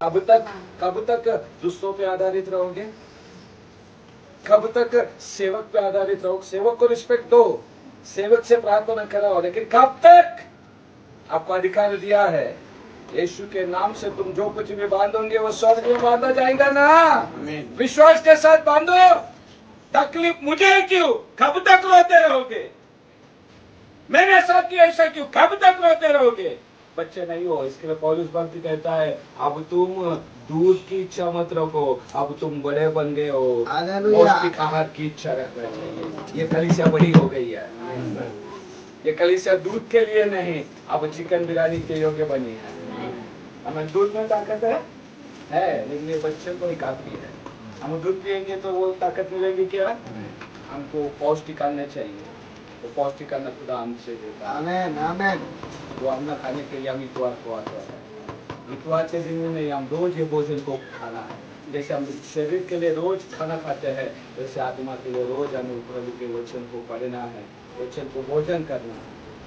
कब तक दूसरों पे आधारित रहोगे? कब तक सेवक पे आधारित रहोगे? सेवक को रिस्पेक्ट दो, सेवक से प्रार्थना कराओ, लेकिन कब तक? आपको अधिकार दिया है, यीशु के नाम से तुम जो कुछ भी बांधोगे वो स्वर्ग में बांधा जाएगा ना। विश्वास के साथ बांधो। तकलीफ मुझे क्यों? कब तक रोते रहोगे? मेरे साथ क्यों ऐसा क्यों? कब तक रोते रहोगे? बच्चे नहीं हो, इसके लिए पौलुस भक्ति कहता है, अब तुम दूध की इच्छा मत रखो, अब तुम बड़े बन गए हो, पौष्टिक आहार की इच्छा रखना चाहिए। ये कलीसिया बड़ी हो गई है, ये कलीसिया दूध के लिए नहीं, अब चिकन बिरयानी के योग्य बनी है। हमें दूध में ताकत है, लेकिन ये बच्चे को ही काफी है। हम दूध पियेंगे तो वो ताकत मिलेगी क्या? हमको पौष्टिक अन्न चाहिए, तो पौष्टिक अन्न खुदा हमसे देता है। आमेन, आमेन। वो अन्न खाने के लिए हम इतवार को आते हैं। इतवार के दिन में हम रोज ये भोजन को खाना है। जैसे हम शरीर के लिए रोज खाना खाते हैं, वैसे आत्मा के लिए रोज हमें प्रभु के वचन को पढ़ना है, वचन को भोजन करना है।